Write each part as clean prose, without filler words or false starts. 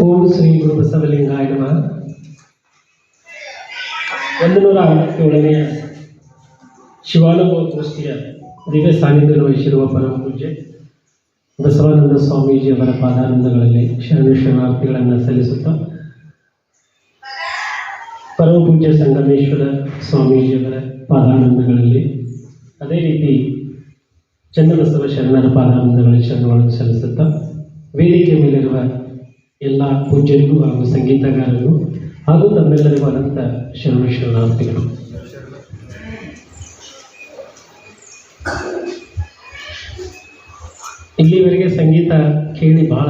ಓಂ ಶ್ರೀ ಗುರು ಬಸವಲಿಂಗಾಯ ನಮಃ. 167ನೇ ಶಿವಾನುಭವ ಗೋಷ್ಠಿಯ ದಿವ್ಯ ಸಾನ್ನಿಧ್ಯ ವಹಿಸಿರುವ ಪರಮ ಪೂಜ್ಯ ಬಸವಾನಂದ ಸ್ವಾಮೀಜಿಯವರ ಪಾದಾನಂದಗಳಲ್ಲಿ ಶರಣಾರ್ಥಿಗಳನ್ನು ಸಲ್ಲಿಸುತ್ತಾ, ಪರಮ ಪೂಜ್ಯ ಸಂಗಮೇಶ್ವರ ಸ್ವಾಮೀಜಿಯವರ ಪಾದಾನಂದಗಳಲ್ಲಿ, ಅದೇ ರೀತಿ ಚನ್ನಬಸವ ಶರಣರ ಪಾದಾನಂದಗಳಲ್ಲಿ ಶರಣಗಳನ್ನು ಸಲ್ಲಿಸುತ್ತಾ, ವೇದಿಕೆ ಮೇಲಿರುವ ಎಲ್ಲ ಪೂಜ್ಯರಿಗೂ ಹಾಗೂ ಸಂಗೀತಗಾರರಿಗೂ ಹಾಗೂ ತಮ್ಮೆಲ್ಲರಿಗೂ ಅನಂತ ಶರಣಾರ್ಥಿಗಳು. ಇಲ್ಲಿವರೆಗೆ ಸಂಗೀತ ಕೇಳಿ ಬಹಳ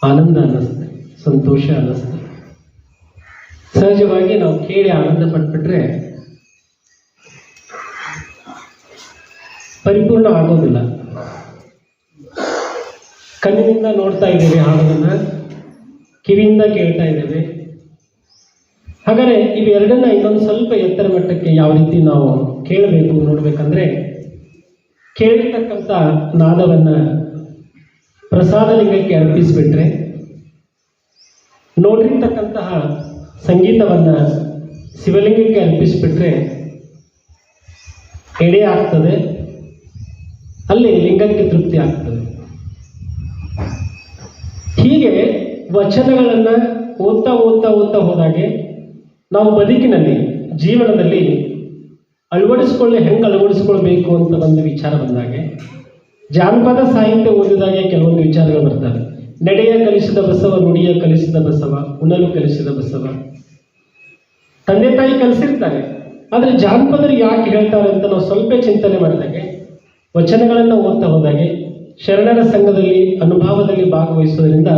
ಆನಂದ ಅನ್ನಿಸ್ತೆ, ಸಂತೋಷ ಅನ್ನಿಸ್ತೆ. ಸಹಜವಾಗಿ ನಾವು ಕೇಳಿ ಆನಂದ ಪಟ್ಬಿಟ್ರೆ ಪರಿಪೂರ್ಣ ಆಗೋದಿಲ್ಲ. ಕಣ್ಣಿನಿಂದ ನೋಡ್ತಾ ಇದ್ದೇವೆ ಹಾಡನ್ನು, ಕಿವಿಯಿಂದ ಕೇಳ್ತಾ ಇದ್ದೇವೆ. ಹಾಗಾದರೆ ಇವೆರಡನ್ನ ಇನ್ನೊಂದು ಸ್ವಲ್ಪ ಎತ್ತರ ಮಟ್ಟಕ್ಕೆ ಯಾವ ರೀತಿ ನಾವು ಕೇಳಬೇಕು ನೋಡಬೇಕಂದ್ರೆ, ಕೇಳಿರ್ತಕ್ಕಂಥ ನಾದವನ್ನು ಪ್ರಸಾದ ಲಿಂಗಕ್ಕೆ ಅರ್ಪಿಸಿಬಿಟ್ರೆ, ನೋಡಿರ್ತಕ್ಕಂತಹ ಸಂಗೀತವನ್ನು ಶಿವಲಿಂಗಕ್ಕೆ ಅರ್ಪಿಸಿಬಿಟ್ರೆ ಎಡೆ ಆಗ್ತದೆ, ಅಲ್ಲಿ ಲಿಂಗಕ್ಕೆ ತೃಪ್ತಿ ಆಗ್ತದೆ. ಹೀಗೆ ವಚನಗಳನ್ನು ಓದ್ತಾ ಓದ್ತಾ ಓದ್ತಾ ಹೋದಾಗೆ ನಾವು ಬದುಕಿನಲ್ಲಿ, ಜೀವನದಲ್ಲಿ ಹೆಂಗೆ ಅಳವಡಿಸ್ಕೊಳ್ಬೇಕು ಅಂತ ಒಂದು ವಿಚಾರ ಬಂದಾಗೆ, ಜಾನಪದ ಸಾಹಿತ್ಯ ಓದಿದಾಗೆ ಕೆಲವೊಂದು ವಿಚಾರಗಳು ಬರ್ತವೆ. ನಡೆಯ ಕಲಿಸಿದ ಬಸವ, ನುಡಿಯ ಕಲಿಸಿದ ಬಸವ, ಉಣಲು ಕಲಿಸಿದ ಬಸವ. ತಂದೆ ತಾಯಿ ಕಲಿಸಿರ್ತಾರೆ, ಆದರೆ ಜಾನಪದರು ಯಾಕೆ ಹೇಳ್ತಾರೆ ಅಂತ ನಾವು ಸ್ವಲ್ಪ ಚಿಂತನೆ ಮಾಡಿದಾಗೆ, ವಚನಗಳನ್ನು ಓದ್ತಾ ಹೋದಾಗೆ, ಶರಣರ ಸಂಘದಲ್ಲಿ ಅನುಭವದಲ್ಲಿ ಭಾಗವಹಿಸೋದ್ರಿಂದ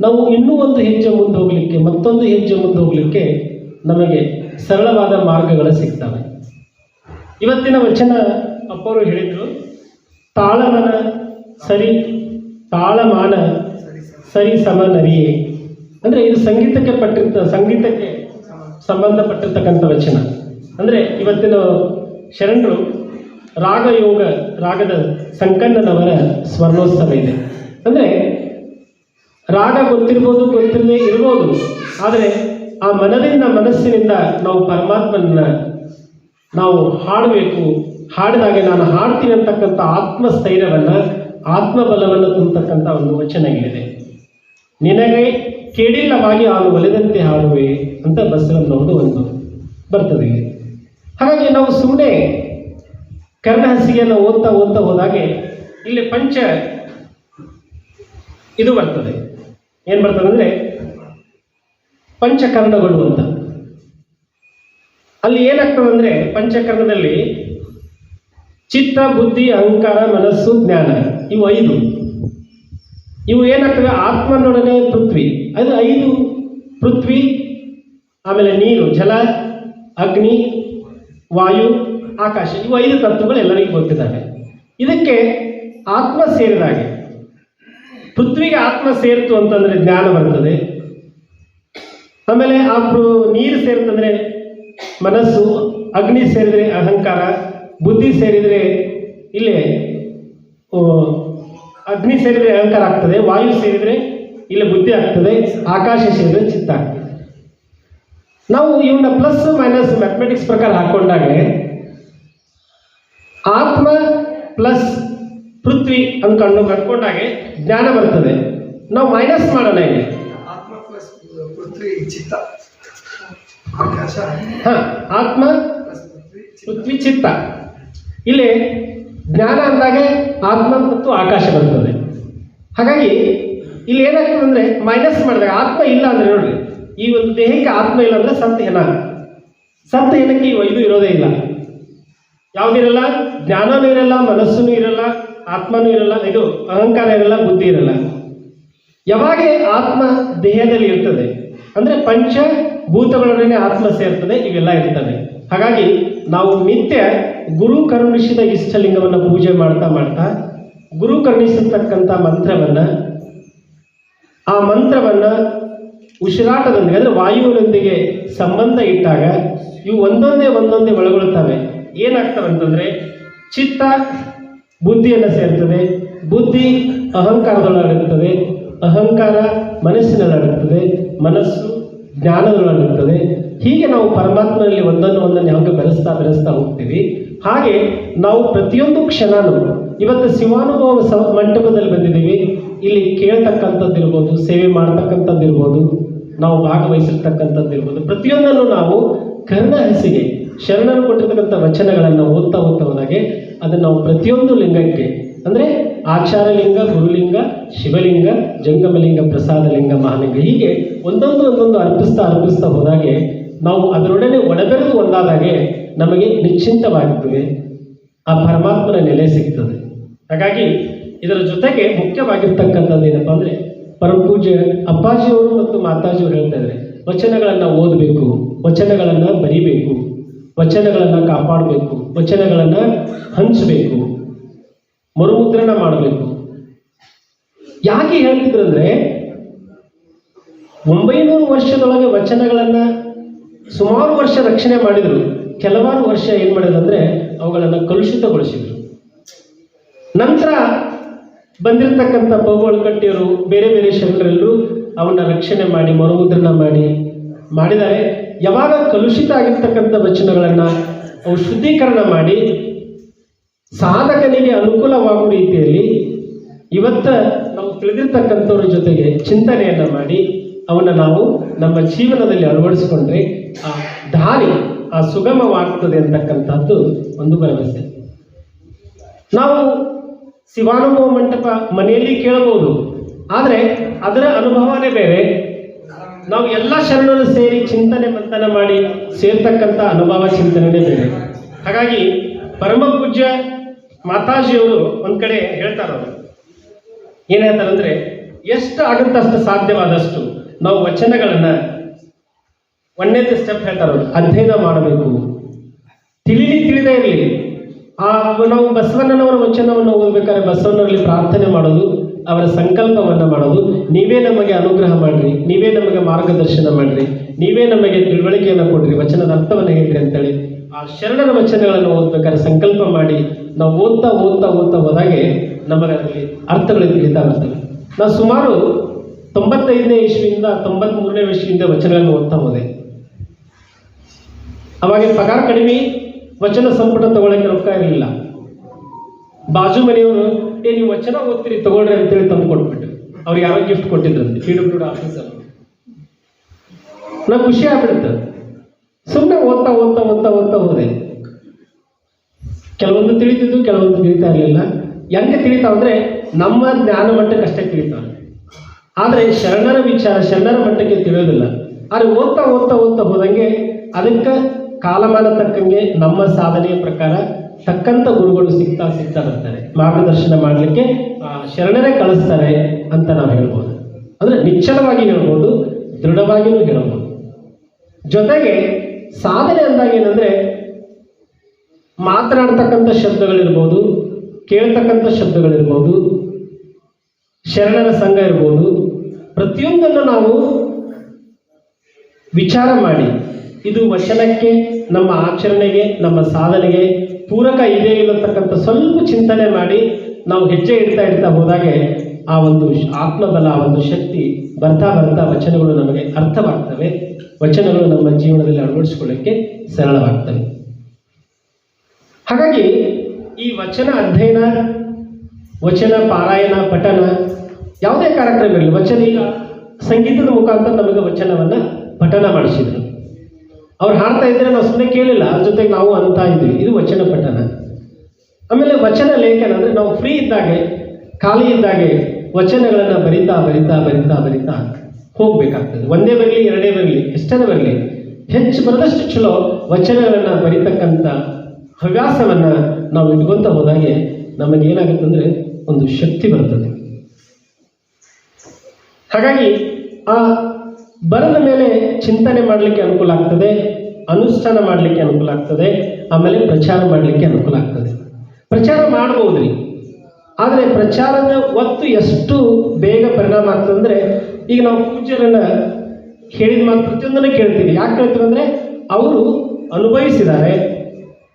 ನಾವು ಇನ್ನೂ ಒಂದು ಹೆಜ್ಜೆ ಮುಂದೆ ಹೋಗಲಿಕ್ಕೆ, ಮತ್ತೊಂದು ಹೆಜ್ಜೆ ಮುಂದೆ ಹೋಗಲಿಕ್ಕೆ ನಮಗೆ ಸರಳವಾದ ಮಾರ್ಗಗಳು ಸಿಗ್ತವೆ. ಇವತ್ತಿನ ವಚನ ಅಪ್ಪವರು ಹೇಳಿದರು, ತಾಳಮನ ತಾಳಮಾನ ಸರಿ ಸಮನರಿಯೇ. ಅಂದರೆ ಇದು ಸಂಗೀತಕ್ಕೆ ಸಂಬಂಧಪಟ್ಟಿರ್ತಕ್ಕಂಥ ವಚನ. ಅಂದರೆ ಇವತ್ತಿನ ಶರಣರು ರಾಗದ ಸಂಕನ್ನನವರ ಸ್ವರ್ಣೋತ್ಸವ ಇದೆ. ಅಂದರೆ ರಾಗ ಗೊತ್ತಿಲ್ಲದೆ ಇರ್ಬೋದು, ಆದರೆ ಆ ಮನಸ್ಸಿನಿಂದ ನಾವು ಪರಮಾತ್ಮನ ನಾವು ಹಾಡಬೇಕು. ಹಾಡಿದಾಗ ನಾನು ಹಾಡ್ತೀನಿ ಅಂತಕ್ಕಂಥ ಆತ್ಮಸ್ಥೈರ್ಯವನ್ನು, ಆತ್ಮಬಲವನ್ನು ತುಂಬತಕ್ಕಂಥ ಒಂದು ವಚನ ಇಲ್ಲಿದೆ. ನಿನಗೆ ಕೇಳಿಲ್ಲವಾಗಿ ಅವನು ಒಲಿದಂತೆ ಹಾಡುವೆ ಅಂತ ಬಸವಣ್ಣನವರು ಒಂದು ಬರ್ತದೆ. ಹಾಗಾಗಿ ನಾವು ಸುಮ್ಮನೆ ಕರ್ಣಹಸಿಗೆಯನ್ನು ಓದ್ತಾ ಹೋದಾಗೆ ಇಲ್ಲಿ ಇದು ಬರ್ತದೆ. ಏನು ಬರ್ತದೆ ಅಂದರೆ ಪಂಚಕರ್ಣಗಳು ಅಂತ. ಅಲ್ಲಿ ಏನಾಗ್ತದೆ ಅಂದರೆ, ಪಂಚಕರ್ಣದಲ್ಲಿ ಚಿತ್ತ, ಬುದ್ಧಿ, ಅಹಂಕಾರ, ಮನಸ್ಸು, ಜ್ಞಾನ, ಇವು 5. ಇವು ಏನಾಗ್ತವೆ, ಆತ್ಮನೊಡನೆ ಪೃಥ್ವಿ, ಅದು 5. ಪೃಥ್ವಿ, ಆಮೇಲೆ ನೀರು, ಜಲ, ಅಗ್ನಿ, ವಾಯು, ಆಕಾಶ, ಇವು 5 ತತ್ವಗಳು ಎಲ್ಲರಿಗೂ ಗೊತ್ತಿದ್ದಾವೆ. ಇದಕ್ಕೆ ಆತ್ಮ ಸೇರಿದಾಗೆ, ಪೃಥ್ವಿಗೆ ಆತ್ಮ ಸೇರಿತು ಅಂತಂದರೆ ಜ್ಞಾನ ಬರ್ತದೆ. ಆಮೇಲೆ ನೀರು ಸೇರಿತಂದರೆ ಮನಸ್ಸು, ಅಗ್ನಿ ಸೇರಿದರೆ ಅಹಂಕಾರ, ಬುದ್ಧಿ ಸೇರಿದರೆ ಇಲ್ಲೇ ಅಗ್ನಿ ಸೇರಿದರೆ ಅಹಂಕಾರ ಆಗ್ತದೆ, ವಾಯು ಸೇರಿದರೆ ಇಲ್ಲಿ ಬುದ್ಧಿ ಆಗ್ತದೆ, ಆಕಾಶ ಸೇರಿದರೆ ಚಿತ್ತ ಆಗ್ತದೆ. ನಾವು ಇವನ್ನ ಪ್ಲಸ್ ಮೈನಸ್ ಮ್ಯಾಥಮೆಟಿಕ್ಸ್ ಪ್ರಕಾರ ಹಾಕೊಂಡಾಗೆ ಆತ್ಮ ಪ್ಲಸ್ ಪೃಥ್ವಿ ಕಟ್ಕೊಂಡಾಗೆ ಜ್ಞಾನ ಬರ್ತದೆ. ನಾವು ಮೈನಸ್ ಮಾಡೋಣ ಇಲ್ಲಿ, ಆತ್ಮ ಪ್ಲಸ್ ಪೃಥ್ವಿ ಚಿತ್ತ, ಆಕಾಶ. ಆತ್ಮ ಪೃಥ್ವಿ ಚಿತ್ತ. ಇಲ್ಲಿ ಜ್ಞಾನ ಅಂದಾಗೆ ಆತ್ಮ ಮತ್ತು ಆಕಾಶ ಬರ್ತದೆ. ಹಾಗಾಗಿ ಇಲ್ಲಿ ಏನಾಗ್ತದೆ ಅಂದರೆ, ಮೈನಸ್ ಮಾಡಿದಾಗ ಆತ್ಮ ಇಲ್ಲ ಅಂದರೆ, ನೋಡ್ರಿ, ಈ ಒಂದು ದೇಹಕ್ಕೆ ಆತ್ಮ ಇಲ್ಲ ಅಂದರೆ ಸತ್ತ ಏನಕ್ಕೆ ಈ 5 ಇರೋದೇ ಇಲ್ಲ. ಯಾವುದಿರಲ್ಲ, ಜ್ಞಾನನೂ ಇರಲ್ಲ, ಮನಸ್ಸೂ ಇರಲ್ಲ, ಆತ್ಮನೂ ಇರಲ್ಲ, ಇದು ಅಹಂಕಾರ ಇರಲ್ಲ, ಬುದ್ಧಿ ಇರಲ್ಲ. ಯಾವಾಗ ಆತ್ಮ ದೇಹದಲ್ಲಿ ಇರ್ತದೆ ಅಂದರೆ ಪಂಚಭೂತಗಳೊಡನೆ ಆತ್ಮ ಸೇರ್ತದೆ, ಇವೆಲ್ಲ ಇರ್ತವೆ. ಹಾಗಾಗಿ ನಾವು ನಿತ್ಯ ಗುರು ಕರುಣಿಸಿದ ಇಷ್ಟಲಿಂಗವನ್ನು ಪೂಜೆ ಮಾಡ್ತಾ ಗುರು ಕರುಣಿಸತಕ್ಕಂಥ ಆ ಮಂತ್ರವನ್ನು ಉಸಿರಾಟದೊಂದಿಗೆ, ಅಂದರೆ ವಾಯುವಿನೊಂದಿಗೆ ಸಂಬಂಧ ಇಟ್ಟಾಗ ಇವು ಒಂದೊಂದೇ ಒಳಗೊಳ್ತವೆ. ಏನಾಗ್ತವೆ ಅಂತಂದರೆ, ಚಿತ್ತ ಬುದ್ಧಿಯನ್ನು ಸೇರ್ತದೆ, ಬುದ್ಧಿ ಅಹಂಕಾರದೊಳಗಿರ್ತದೆ, ಅಹಂಕಾರ ಮನಸ್ಸಿನಲ್ಲಾಗುತ್ತದೆ, ಮನಸ್ಸು ಜ್ಞಾನದೊಳಗಾಗುತ್ತದೆ. ಹೀಗೆ ನಾವು ಪರಮಾತ್ಮನಲ್ಲಿ ಒಂದನ್ನು ಯಾವಾಗ ಬೆರೆಸ್ತಾ ಹೋಗ್ತೀವಿ. ಹಾಗೆ ನಾವು ಪ್ರತಿಯೊಂದು ಕ್ಷಣನೂ ಇವತ್ತು ಶಿವಾನುಭವ ಮಂಟಪದಲ್ಲಿ ಬಂದಿದ್ದೀವಿ. ಇಲ್ಲಿ ಕೇಳ್ತಕ್ಕಂಥದ್ದಿರ್ಬೋದು, ಸೇವೆ ಮಾಡ್ತಕ್ಕಂಥದ್ದಿರ್ಬೋದು, ನಾವು ಭಾಗವಹಿಸಿರ್ತಕ್ಕಂಥದ್ದು ಇರ್ಬೋದು, ಪ್ರತಿಯೊಂದನ್ನು ನಾವು ಕರ್ಣ ಹಸಿಗೆ ಶರಣರು ಕೊಟ್ಟಿರ್ತಕ್ಕಂಥ ವಚನಗಳನ್ನು ಓದ್ತಾ ಹೋದಾಗೆ ಅದನ್ನು ನಾವು ಪ್ರತಿಯೊಂದು ಲಿಂಗಕ್ಕೆ ಅಂದರೆ ಆಚಾರಲಿಂಗ, ಗುರುಲಿಂಗ, ಶಿವಲಿಂಗ, ಜಂಗಮಲಿಂಗ, ಪ್ರಸಾದಲಿಂಗ, ಮಹಾಲಿಂಗ ಹೀಗೆ ಒಂದೊಂದು ಅರ್ಪಿಸ್ತಾ ಹೋದಾಗೆ ನಾವು ಅದರೊಡನೆ ಒಡಬೆರೆದು ಒಂದಾದಾಗೆ ನಮಗೆ ನಿಶ್ಚಿಂತವಾಗುತ್ತದೆ, ಆ ಪರಮಾತ್ಮನ ನೆಲೆ ಸಿಗ್ತದೆ. ಹಾಗಾಗಿ ಇದರ ಜೊತೆಗೆ ಮುಖ್ಯವಾಗಿರ್ತಕ್ಕಂಥದ್ದು ಏನಪ್ಪ ಅಂದರೆ ಪರಮಪೂಜ್ಯ ಅಪ್ಪಾಜಿಯವರು ಮತ್ತು ಮಾತಾಜಿಯವರು ಹೇಳ್ತಾ ಇದ್ದಾರೆ, ವಚನಗಳನ್ನು ಓದಬೇಕು, ವಚನಗಳನ್ನು ಬರಿಬೇಕು, ವಚನಗಳನ್ನು ಕಾಪಾಡಬೇಕು, ವಚನಗಳನ್ನು ಹಂಚಬೇಕು, ಮರುಮುದ್ರಣ ಮಾಡಬೇಕು. ಯಾಕೆ ಹೇಳ್ತಿದ್ರು ಅಂದರೆ 900 ವರ್ಷದೊಳಗೆ ವಚನಗಳನ್ನು ಸುಮಾರು ವರ್ಷ ರಕ್ಷಣೆ ಮಾಡಿದರು. ಕೆಲವಾರು ವರ್ಷ ಏನು ಮಾಡಿದ್ರು ಅಂದರೆ ಅವುಗಳನ್ನು ಕಲುಷಿತಗೊಳಿಸಿದರು. ನಂತರ ಬಂದಿರತಕ್ಕಂಥ ಪೌಗಳ್ಕಟ್ಟಿಯವರು ಬೇರೆ ಬೇರೆ ಶರಣರೆಲ್ಲರೂ ಅವನ್ನ ರಕ್ಷಣೆ ಮಾಡಿ ಮರುಮುದ್ರಣ ಮಾಡಿದ್ದಾರೆ. ಯಾವಾಗ ಕಲುಷಿತ ಆಗಿರ್ತಕ್ಕಂಥ ವಚನಗಳನ್ನು ಅವು ಶುದ್ಧೀಕರಣ ಮಾಡಿ ಸಾಧಕನಿಗೆ ಅನುಕೂಲವಾಗುವ ರೀತಿಯಲ್ಲಿ ಇವತ್ತು ನಾವು ತಿಳಿದಿರ್ತಕ್ಕಂಥವ್ರ ಜೊತೆಗೆ ಚಿಂತನೆಯನ್ನು ಮಾಡಿ ಅವನ್ನ ನಾವು ನಮ್ಮ ಜೀವನದಲ್ಲಿ ಅಳವಡಿಸಿಕೊಂಡ್ರೆ ಆ ದಾರಿ ಸುಗಮವಾಗ್ತದೆ ಅಂತಕ್ಕಂಥದ್ದು ಒಂದು ಭರವಸೆ. ನಾವು ಶಿವಾನುಭವ ಮಂಟಪ ಮನೆಯಲ್ಲಿ ಕೇಳಬಹುದು, ಆದರೆ ಅದರ ಅನುಭವನೇ ಬೇರೆ. ನಾವು ಎಲ್ಲ ಶರಣರು ಸೇರಿ ಚಿಂತನೆ ಮಂಥನ ಮಾಡಿ ಸೇರ್ತಕ್ಕಂಥ ಅನುಭವ ಚಿಂತನೆನೇ ಬೇರೆ. ಹಾಗಾಗಿ ಪರಮ ಪೂಜ್ಯ ಮಾತಾಜಿಯವರು ಒಂದು ಕಡೆ ಹೇಳ್ತಾರೆ, ಏನು ಹೇಳ್ತಾರೆ ಅಂದರೆ ಎಷ್ಟು ಆಗುತ್ತಷ್ಟು ಸಾಧ್ಯವಾದಷ್ಟು ನಾವು ವಚನಗಳನ್ನು ಒಂದನೇ ಸ್ಟೆಪ್ ಹೇಳ್ತಾರೆ ಅವರು, ಅಧ್ಯಯನ ಮಾಡಬೇಕು. ತಿಳಿದೇ ಇರಲಿ. ನಾವು ಬಸವಣ್ಣನವರ ವಚನವನ್ನು ಓದಬೇಕಾದ್ರೆ ಬಸವಣ್ಣನಲ್ಲಿ ಪ್ರಾರ್ಥನೆ ಮಾಡೋದು, ಅವರ ಸಂಕಲ್ಪವನ್ನು ಮಾಡೋದು, ನೀವೇ ನಮಗೆ ಅನುಗ್ರಹ ಮಾಡಿರಿ, ನೀವೇ ನಮಗೆ ಮಾರ್ಗದರ್ಶನ ಮಾಡಿರಿ, ನೀವೇ ನಮಗೆ ತಿಳುವಳಿಕೆಯನ್ನು ಕೊಡ್ರಿ, ವಚನದ ಅರ್ಥವನ್ನು ಹೇಳ್ರಿ ಅಂತೇಳಿ ಆ ಶರಣರ ವಚನಗಳನ್ನು ಓದಬೇಕಾದ್ರೆ ಸಂಕಲ್ಪ ಮಾಡಿ ನಾವು ಓದ್ತಾ ಹೋದಾಗೆ ನಮಗೆ ಅದರಲ್ಲಿ ಅರ್ಥಗಳು ತಿಳಿತಾ ಬರ್ತವೆ. ನಾವು ಸುಮಾರು 95ನೇ ಇಸ್ವಿಯಿಂದ 93ನೇ ಇಸ್ವಿಯಿಂದ ವಚನಗಳನ್ನು ಓದ್ತಾ ಹೋದೆ. ಅವಾಗ ಪಗಾರ ಕಡಿಮೆ, ವಚನ ಸಂಪುಟ ತಗೊಳ್ಳೋಕೆ ರೊಕ್ಕ ಇರಲಿಲ್ಲ. ಬಾಜು ಮನೆಯವರು ನೀವು ವಚನ ಓದ್ತೀರಿ ತಗೊಳ್ರಿ ಅಂತೇಳಿ ತಂದು ಕೊಟ್ಬಿಟ್ಟು ಅವ್ರಿಗೆ ಯಾರೋ ಗಿಫ್ಟ್ ಕೊಟ್ಟಿದ್ರಂತೆ PWD ಆಫೀಸರ್. ನಂಗೆ ಖುಷಿ ಆಗ್ಬಿಡುತ್ತೆ. ಸುಮ್ಮನೆ ಓದ್ತಾ ಹೋದೆ. ಕೆಲವೊಂದು ತಿಳಿತಿದ್ದು, ಕೆಲವೊಂದು ತಿಳಿತಾ ಇರಲಿಲ್ಲ. ಹೆಂಗೆ ತಿಳಿತಾವ ಅಂದರೆ ನಮ್ಮ ಜ್ಞಾನ ಮಟ್ಟಕ್ಕೆ ಅಷ್ಟೇ ತಿಳಿತಾವೆ, ಆದರೆ ಶರಣರ ವಿಚಾರ ಶರಣರ ಮಟ್ಟಕ್ಕೆ ತಿಳಿಯೋದಿಲ್ಲ. ಆದರೆ ಓದ್ತಾ ಹೋದಂಗೆ ಅದಕ್ಕೆ ಕಾಲಮಾನ ತಕ್ಕಂಗೆ ನಮ್ಮ ಸಾಧನೆಯ ಪ್ರಕಾರ ತಕ್ಕಂಥ ಗುರುಗಳು ಸಿಗ್ತಾ ಬರ್ತಾರೆ, ಮಾರ್ಗದರ್ಶನ ಮಾಡಲಿಕ್ಕೆ ಶರಣರೇ ಕಳಿಸ್ತಾರೆ ಅಂತ ನಾವು ಹೇಳ್ಬೋದು. ಅಂದರೆ ನಿಶ್ಚಲವಾಗಿ ಹೇಳ್ಬೋದು, ದೃಢವಾಗಿಯೂ ಹೇಳ್ಬೋದು. ಜೊತೆಗೆ ಸಾಧನೆ ಅಂದಾಗ ಏನಂದರೆ ಮಾತನಾಡ್ತಕ್ಕಂಥ ಶಬ್ದಗಳಿರ್ಬೋದು, ಕೇಳ್ತಕ್ಕಂಥ ಶಬ್ದಗಳಿರ್ಬೋದು, ಶರಣರ ಸಂಘ ಇರ್ಬೋದು, ಪ್ರತಿಯೊಂದನ್ನು ನಾವು ವಿಚಾರ ಮಾಡಿ ಇದು ವಚನಕ್ಕೆ, ನಮ್ಮ ಆಚರಣೆಗೆ, ನಮ್ಮ ಸಾಧನೆಗೆ ಪೂರಕ ಇದೆ ಇರತಕ್ಕಂಥ ಸ್ವಲ್ಪ ಚಿಂತನೆ ಮಾಡಿ ನಾವು ಹೆಜ್ಜೆ ಇಡ್ತಾ ಹೋದಾಗೆ ಆ ಒಂದು ಆತ್ಮಬಲ, ಆ ಒಂದು ಶಕ್ತಿ ಬರ್ತಾ ವಚನಗಳು ನಮಗೆ ಅರ್ಥವಾಗ್ತವೆ, ವಚನಗಳು ನಮ್ಮ ಜೀವನದಲ್ಲಿ ಅಳವಡಿಸಿಕೊಳ್ಳಕ್ಕೆ ಸರಳವಾಗ್ತವೆ. ಹಾಗಾಗಿ ಈ ವಚನ ಅಧ್ಯಯನ, ವಚನ ಪಾರಾಯಣ, ಪಠನ ಯಾವುದೇ ಕಾರ್ಯಕ್ರಮ ಇರಲಿ, ವಚನ ಈಗ ಸಂಗೀತದ ಮುಖಾಂತರ ನಮಗೆ ವಚನವನ್ನು ಪಠನ ಮಾಡಿಸಿದ್ರು. ಅವ್ರು ಹಾಡ್ತಾ ಇದ್ದರೆ ನಾವು ಸುಮ್ಮನೆ ಕೇಳಿಲ್ಲ, ಅದ್ರ ಜೊತೆಗೆ ನಾವು ಅಂತ ಇದ್ವಿ, ಇದು ವಚನ ಪಠನ. ಆಮೇಲೆ ವಚನ ಲೇಖನ ಅಂದರೆ ನಾವು ಫ್ರೀ ಇದ್ದಾಗೆ, ಖಾಲಿ ಇದ್ದಾಗೆ ವಚನಗಳನ್ನು ಬರಿತಾ ಹೋಗ್ಬೇಕಾಗ್ತದೆ. ಒಂದೇ ಬರಲಿ, ಎರಡೇ ಬರಲಿ, ಎಷ್ಟೇ ಬರಲಿ, ಹೆಚ್ಚು ಬರದಷ್ಟು ಚಲೋ ವಚನಗಳನ್ನು ಬರಿತಕ್ಕಂಥ ಹವ್ಯಾಸವನ್ನು ನಾವು ಇಟ್ಕೊಂತ ಹೋದಾಗೆ ನಮಗೇನಾಗುತ್ತೆ ಅಂದರೆ ಒಂದು ಶಕ್ತಿ ಬರ್ತದೆ. ಹಾಗಾಗಿ ಆ ಬರದ ಮೇಲೆ ಚಿಂತನೆ ಮಾಡಲಿಕ್ಕೆ ಅನುಕೂಲ ಆಗ್ತದೆ, ಅನುಷ್ಠಾನ ಮಾಡಲಿಕ್ಕೆ ಅನುಕೂಲ ಆಗ್ತದೆ, ಆಮೇಲೆ ಪ್ರಚಾರ ಮಾಡಲಿಕ್ಕೆ ಅನುಕೂಲ ಆಗ್ತದೆ. ಪ್ರಚಾರ ಮಾಡ್ಬೋದ್ರಿ, ಆದರೆ ಪ್ರಚಾರದ ಒತ್ತು ಎಷ್ಟು ಬೇಗ ಪರಿಣಾಮ ಆಗ್ತದೆ ಅಂದರೆ, ಈಗ ನಾವು ಪೂಜ್ಯರನ್ನು ಹೇಳಿದ ಮಾತು ಪ್ರತಿಯೊಂದನ್ನು ಕೇಳ್ತೀವಿ. ಯಾಕೆ ಕೇಳ್ತೀವಿ ಅಂದರೆ ಅವರು ಅನುಭವಿಸಿದ್ದಾರೆ,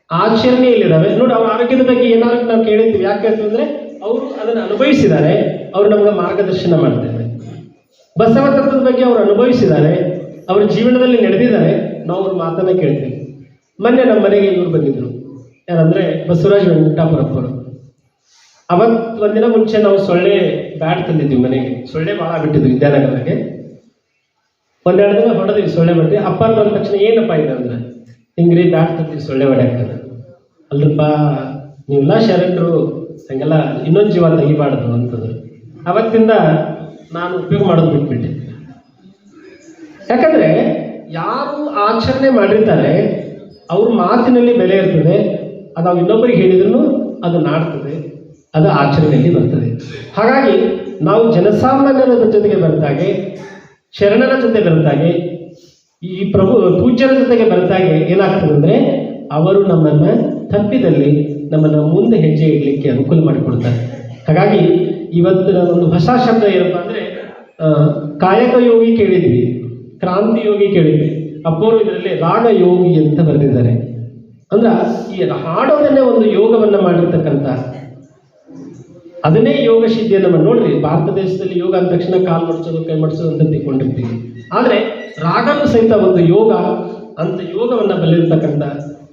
ಆಚರಣೆಯಲ್ಲಿದ್ದಾವೆ. ನೋಡಿ, ಅವ್ರ ಆರೋಗ್ಯದ ಬಗ್ಗೆ ಏನಾದ್ರು ನಾವು ಕೇಳಿರ್ತೀವಿ. ಯಾಕೆ ಕೇಳ್ತೀವಿ ಅಂದರೆ ಅವರು ಅದನ್ನು ಅನುಭವಿಸಿದ್ದಾರೆ, ಅವರು ನಮಗೆ ಮಾರ್ಗದರ್ಶನ ಮಾಡ್ತಾರೆ. ಬಸವ ತತ್ವದ ಬಗ್ಗೆ ಅವರು ಅನುಭವಿಸಿದ್ದಾರೆ, ಅವರ ಜೀವನದಲ್ಲಿ ನಡೆದಿದ್ದಾರೆ. ನಾವು ಅವ್ರ ಮಾತನ್ನ ಕೇಳ್ತೀವಿ. ಮೊನ್ನೆ ನಮ್ಮ ಮನೆಗೆ ಇವರು ಬಂದಿದ್ರು, ಯಾರಂದ್ರೆ ಬಸವರಾಜ್ ವೆಂಕಟಾಪುರಪ್ಪರು. ಅವತ್ತು ಒಂದಿನ ಮುಂಚೆ ನಾವು ಸೊಳ್ಳೆ ಬ್ಯಾಟ್ ತಂದಿದ್ವಿ ಮನೆಗೆ. ಸೊಳ್ಳೆ ಭಾಳ ಬಿಟ್ಟಿದ್ವಿ ವಿದ್ಯಾನಗರಕ್ಕೆ. ಒಂದೆರಡು ದಿನ ಹೊಡೆದ್ವಿ ಸೊಳ್ಳೆ ಬಟ್ಟೆ. ಅಪ್ಪ ಬಂದ ತಕ್ಷಣ ಏನಪ್ಪ ಇದೆ ಅಂದ್ರೆ, ಹಿಂಗ್ರಿ ಬ್ಯಾಟ್ ತಂದಿವಿ ಸೊಳ್ಳೆ ಹೊಡೆಯಾಗ್ತದೆ. ಅಲ್ರಪ್ಪ ನೀವೆಲ್ಲ ಶರಣರು, ಹಂಗೆಲ್ಲ ಇನ್ನೊಂದು ಜೀವ ತೆಗಿಬಾರ್ದು ಅಂತಂದ್ರು. ಅವತ್ತಿಂದ ನಾನು ಉಪಯೋಗ ಮಾಡೋದು ಬಿಟ್ಬಿಟ್ಟೆ. ಯಾಕಂದ್ರೆ ಯಾರು ಆಚರಣೆ ಮಾಡಿರ್ತಾರೆ ಅವ್ರ ಮಾತಿನಲ್ಲಿ ಬೆಲೆ ಇರ್ತದೆ. ಅದು ನಾವು ಇನ್ನೊಬ್ಬರಿಗೆ ಹೇಳಿದ್ರು ಅದು ನಾಡ್ತದೆ, ಅದು ಆಚರಣೆಯಲ್ಲಿ ಬರ್ತದೆ. ಹಾಗಾಗಿ ನಾವು ಜನಸಾಮಾನ್ಯರ ಜೊತೆಗೆ ಬೆರೆತಾಗೆ, ಶರಣರ ಜೊತೆ ಬೆರೆತಾಗೆ, ಈ ಪೂಜ್ಯರ ಜೊತೆಗೆ ಬೆರೆತಾಗೆ ಏನಾಗ್ತದೆ ಅಂದರೆ ಅವರು ನಮ್ಮನ್ನು ತಪ್ಪಿದಲ್ಲಿ ನಮ್ಮನ್ನು ಮುಂದೆ ಹೆಜ್ಜೆ ಇಡಲಿಕ್ಕೆ ಅನುಕೂಲ ಮಾಡಿಕೊಡ್ತಾರೆ. ಹಾಗಾಗಿ ಇವತ್ತಿನ ಒಂದು ಹೊಸ ಶಬ್ದ ಏನಪ್ಪ ಅಂದರೆ ಕಾಯಕ ಯೋಗಿ ಕೇಳಿದ್ವಿ, ಕ್ರಾಂತಿ ಯೋಗಿ ಕೇಳಿದ್ವಿ. ಅಪ್ಪೋರು ಇದರಲ್ಲಿ ರಾಗ ಯೋಗಿ ಅಂತ ಬರೆದಿದ್ದಾರೆ. ಅಂದ್ರೆ ಈ ಹಾಡೋದನ್ನೇ ಒಂದು ಯೋಗವನ್ನು ಮಾಡಿರ್ತಕ್ಕಂಥ, ಅದನ್ನೇ ಯೋಗ ಸಿದ್ಧಿಯನ್ನು ಮಾಡಿ. ನೋಡ್ರಿ, ಭಾರತ ದೇಶದಲ್ಲಿ ಯೋಗ ಅಂದ ತಕ್ಷಣ ಕಾಲು ಮಡಿಸೋದು ಕೈ ಮಡಿಸೋದು ಅಂತ ತಿಳ್ಕೊಂಡಿರ್ತೀವಿ. ಆದರೆ ರಾಗನೂ ಸಹಿತ ಒಂದು ಯೋಗ. ಅಂತ ಯೋಗವನ್ನು ಬಲ್ಲಿರ್ತಕ್ಕಂಥ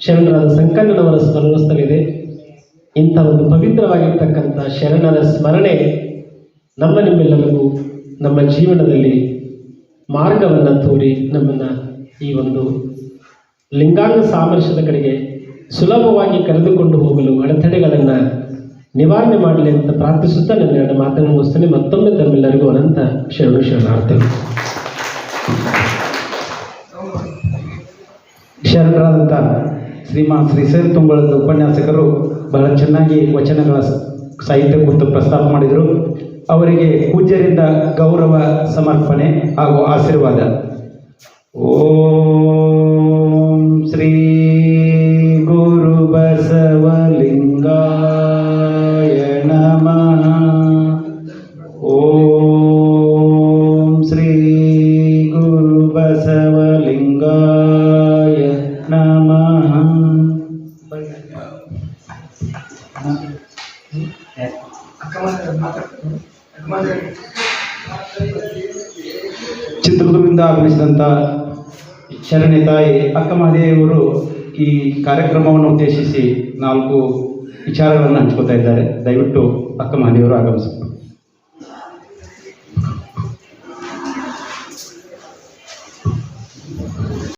ಶರಣರಾದ ಸಂಕಣ್ಣನವರ ಸ್ಮರಣಸ್ಥಲಿದೆ. ಇಂಥ ಒಂದು ಪವಿತ್ರವಾಗಿರ್ತಕ್ಕಂಥ ಶರಣರ ಸ್ಮರಣೆ ನಿಮ್ಮೆಲ್ಲರಿಗೂ ನಮ್ಮ ಜೀವನದಲ್ಲಿ ಮಾರ್ಗವನ್ನು ತೋರಿ ನಮ್ಮನ್ನು ಈ ಒಂದು ಲಿಂಗಾಂಗ ಸಾಮರಸ್ಯದ ಕಡೆಗೆ ಸುಲಭವಾಗಿ ಕರೆದುಕೊಂಡು ಹೋಗಲು ಅಡೆತಡೆಗಳನ್ನು ನಿವಾರಣೆ ಮಾಡಲಿ ಅಂತ ಪ್ರಾರ್ಥಿಸುತ್ತಾ ನನ್ನ ಎರಡು ಮಾತನ್ನು ಮುಗಿಸ್ತೇನೆ. ಮತ್ತೊಮ್ಮೆ ತಮ್ಮೆಲ್ಲರಿಗೂ ಅನಂತ ಶರಣಾರ್ಥಿಗಳು. ಶರಣರಾದಂಥ ಶ್ರೀಮಾನ್ ಶ್ರೀ ಸೇರು ತುಂಗಳದ ಉಪನ್ಯಾಸಕರು ಬಹಳ ಚೆನ್ನಾಗಿ ವಚನಗಳ ಸಾಹಿತ್ಯ ಕುರಿತು ಪ್ರಸ್ತಾಪ ಮಾಡಿದರು. ಅವರಿಗೆ ಪೂಜ್ಯರಿಂದ ಗೌರವ ಸಮರ್ಪಣೆ ಹಾಗೂ ಆಶೀರ್ವಾದ. ಓಂ ಶ್ರೀ ಗುರು ಬಸವಲಿಂಗಾಯ ನಮಃ. ಓಂ ಶ್ರೀ ಗುರು ಬಸವಲಿಂಗಾಯ ನಮಃ. ಚಿತ್ರದುರ್ಗದಿಂದ ಆಗಮಿಸಿದಂಥ ಶರಣೆ ತಾಯಿ ಅಕ್ಕ ಮಹಾದೇವಿಯವರು ಈ ಕಾರ್ಯಕ್ರಮವನ್ನು ಉದ್ದೇಶಿಸಿ 4 ವಿಚಾರಗಳನ್ನು ಹಂಚ್ಕೋತಾ ಇದ್ದಾರೆ. ದಯವಿಟ್ಟು ಅಕ್ಕ ಮಹಾದೇವಿಯವರು ಆಗಮಿಸಿ.